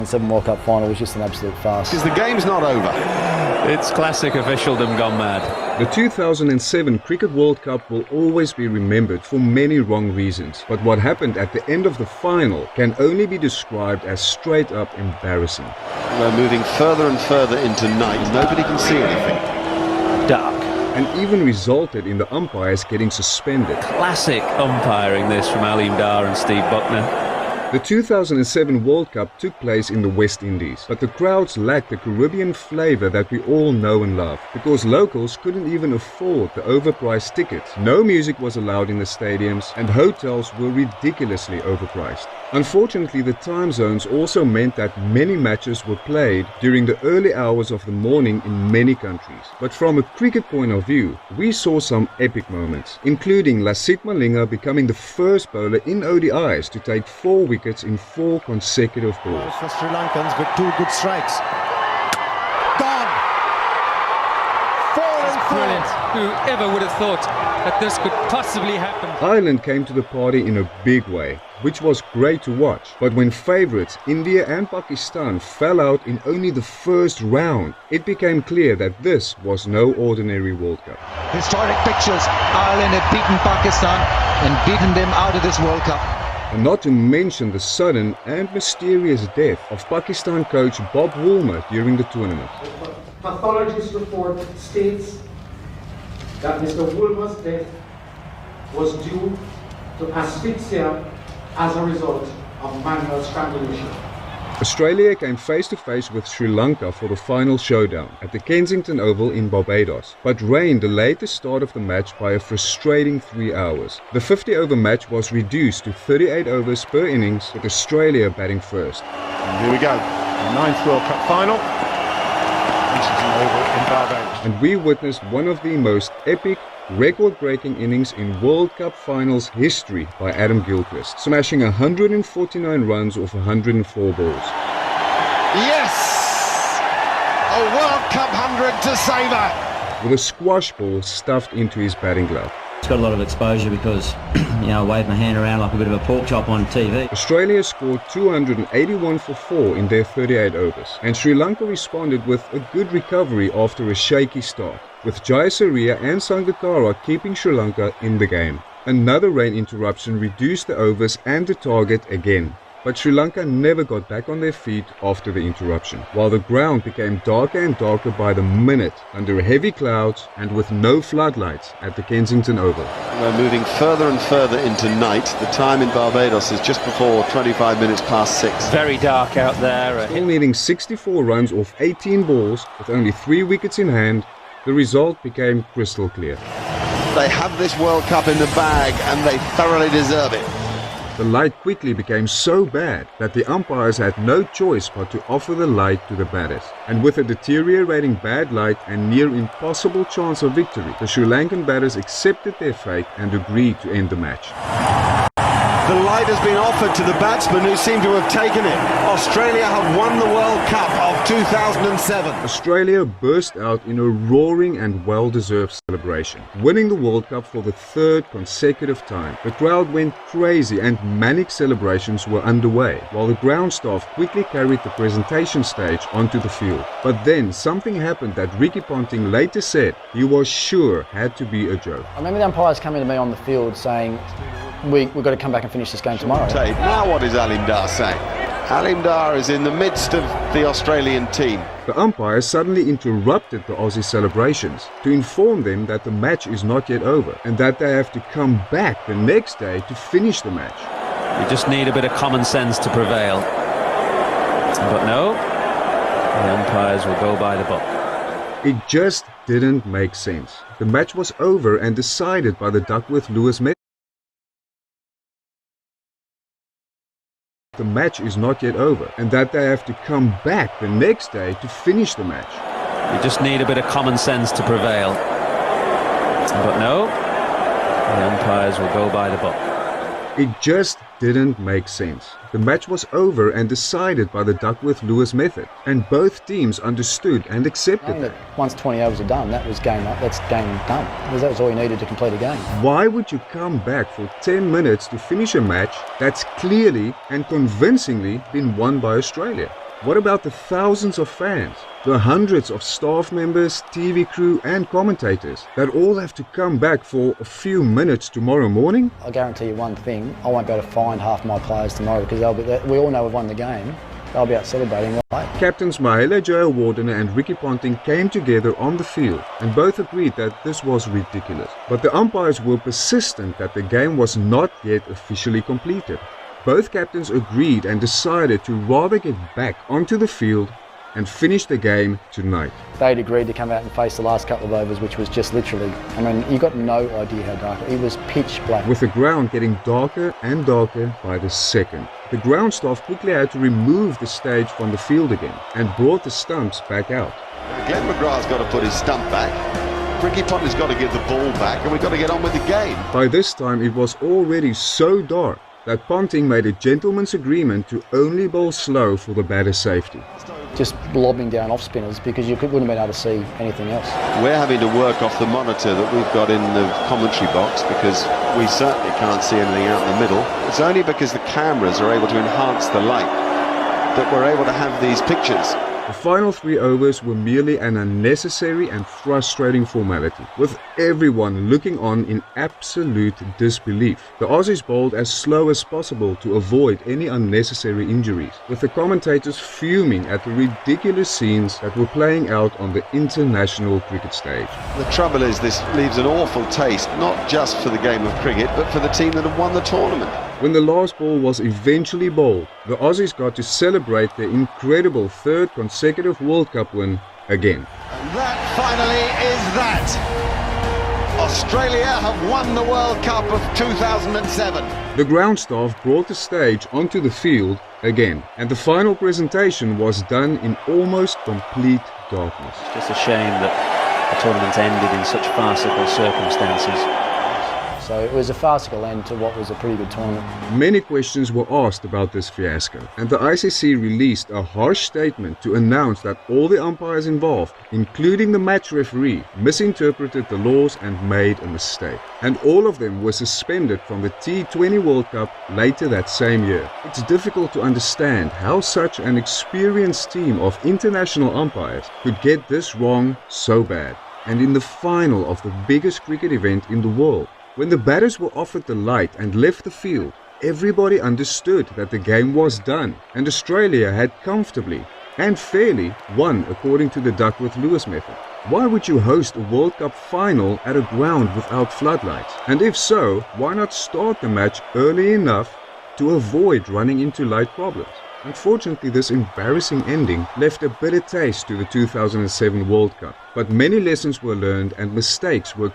2007 World Cup final was just an absolute farce. Because the game's not over. It's classic officialdom gone mad. The 2007 Cricket World Cup will always be remembered for many wrong reasons, but what happened at the end of the final can only be described as straight up embarrassing. We're moving further and further into night. Nobody can see anything. Dark. And even resulted in the umpires getting suspended. Classic umpiring this from Aleem Dar and Steve Buckner. The 2007 World Cup took place in the West Indies, but the crowds lacked the Caribbean flavour that we all know and love, because locals couldn't even afford the overpriced tickets. No music was allowed in the stadiums, and hotels were ridiculously overpriced. Unfortunately, the time zones also meant that many matches were played during the early hours of the morning in many countries. But from a cricket point of view, we saw some epic moments, including Lasith Malinga becoming the first bowler in ODIs to take 4 wickets in 4 consecutive balls. For Sri Lankans with 2 good strikes. Gone! 4 and 4. Brilliant. Whoever would have thought that this could possibly happen? Ireland came to the party in a big way, which was great to watch. But when favourites India and Pakistan fell out in only the first round, it became clear that this was no ordinary World Cup. Historic pictures. Ireland have beaten Pakistan and beaten them out of this World Cup. And not to mention the sudden and mysterious death of Pakistan coach Bob Woolmer during the tournament. Pathologist report states that Mr. Woolmer's death was due to asphyxia as a result of manual strangulation. Australia came face to face with Sri Lanka for the final showdown at the Kensington Oval in Barbados, but rain delayed the start of the match by a frustrating 3 hours. The 50-over match was reduced to 38 overs per innings, with Australia batting first. And here we go, the 9th World Cup final. Kensington Oval in Barbados. And we witnessed one of the most epic, record-breaking innings in World Cup finals history by Adam Gilchrist, smashing 149 runs off 104 balls. Yes! A World Cup 100 to savour! With a squash ball stuffed into his batting glove. It's got a lot of exposure because, I wave my hand around like a bit of a pork chop on TV. Australia scored 281 for 4 in their 38 overs, and Sri Lanka responded with a good recovery after a shaky start, with Jayasuriya and Sangakkara keeping Sri Lanka in the game. Another rain interruption reduced the overs and the target again, but Sri Lanka never got back on their feet after the interruption, while the ground became darker and darker by the minute under heavy clouds and with no floodlights at the Kensington Oval. We're moving further and further into night. The time in Barbados is just before 25 minutes past 6. Very dark out there. Still needing 64 runs off 18 balls with only 3 wickets in hand, the result became crystal clear. They have this World Cup in the bag and they thoroughly deserve it. The light quickly became so bad that the umpires had no choice but to offer the light to the batters. And with a deteriorating bad light and near impossible chance of victory, the Sri Lankan batters accepted their fate and agreed to end the match. The light has been offered to the batsmen who seem to have taken it. Australia have won the World Cup of 2007. Australia burst out in a roaring and well-deserved celebration, winning the World Cup for the 3rd consecutive time. The crowd went crazy and manic celebrations were underway, while the ground staff quickly carried the presentation stage onto the field. But then something happened that Ricky Ponting later said he was sure had to be a joke. I remember the umpires coming to me on the field saying, we've got to come back and finish this game tomorrow. Now what is Aleem Dar saying? Aleem Dar is in the midst of the Australian team. The umpires suddenly interrupted the Aussie celebrations to inform them that the match is not yet over and that they have to come back the next day to finish the match. You just need a bit of common sense to prevail. But no, the umpires will go by the book. It just didn't make sense. The match was over and decided by the Duckworth-Lewis method. The match is not yet over and that they have to come back the next day to finish the match. You just need a bit of common sense to prevail. But no, the umpires will go by the book. It just didn't make sense. The match was over and decided by the Duckworth-Lewis method, and both teams understood and accepted that. Once 20 overs are done, that was game up. That's game done. Because that was all you needed to complete a game. Why would you come back for 10 minutes to finish a match that's clearly and convincingly been won by Australia? What about the thousands of fans, the hundreds of staff members, TV crew and commentators that all have to come back for a few minutes tomorrow morning? I guarantee you one thing, I won't be able to find half my players tomorrow because we all know we've won the game. They'll be out celebrating, right? Captains Mahela Joe Wardener and Ricky Ponting came together on the field and both agreed that this was ridiculous. But the umpires were persistent that the game was not yet officially completed. Both captains agreed and decided to rather get back onto the field and finish the game tonight. They'd agreed to come out and face the last couple of overs, which was just literally, I mean, you got no idea how dark it was. Pitch black. With the ground getting darker and darker by the second, the ground staff quickly had to remove the stage from the field again and brought the stumps back out. Glenn McGrath's got to put his stump back. Ricky Ponting's got to give the ball back, and we've got to get on with the game. By this time it was already so dark that Ponting made a gentleman's agreement to only bowl slow for the batter's safety. Just lobbing down off spinners because you wouldn't have been able to see anything else. We're having to work off the monitor that we've got in the commentary box because we certainly can't see anything out in the middle. It's only because the cameras are able to enhance the light that we're able to have these pictures. The final 3 overs were merely an unnecessary and frustrating formality, with everyone looking on in absolute disbelief. The Aussies bowled as slow as possible to avoid any unnecessary injuries, with the commentators fuming at the ridiculous scenes that were playing out on the international cricket stage. The trouble is this leaves an awful taste, not just for the game of cricket, but for the team that have won the tournament. When the last ball was eventually bowled, the Aussies got to celebrate their incredible 3rd consecutive World Cup win again. And that finally is that. Australia have won the World Cup of 2007. The ground staff brought the stage onto the field again, and the final presentation was done in almost complete darkness. It's just a shame that the tournament ended in such farcical circumstances. So it was a farcical end to what was a pretty good tournament. Many questions were asked about this fiasco, and the ICC released a harsh statement to announce that all the umpires involved, including the match referee, misinterpreted the laws and made a mistake. And all of them were suspended from the T20 World Cup later that same year. It's difficult to understand how such an experienced team of international umpires could get this wrong so bad, and in the final of the biggest cricket event in the world. When the batters were offered the light and left the field, everybody understood that the game was done and Australia had comfortably and fairly won according to the Duckworth-Lewis method. Why would you host a World Cup final at a ground without floodlights? And if so, why not start the match early enough to avoid running into light problems? Unfortunately, this embarrassing ending left a bitter taste to the 2007 World Cup, but many lessons were learned and mistakes were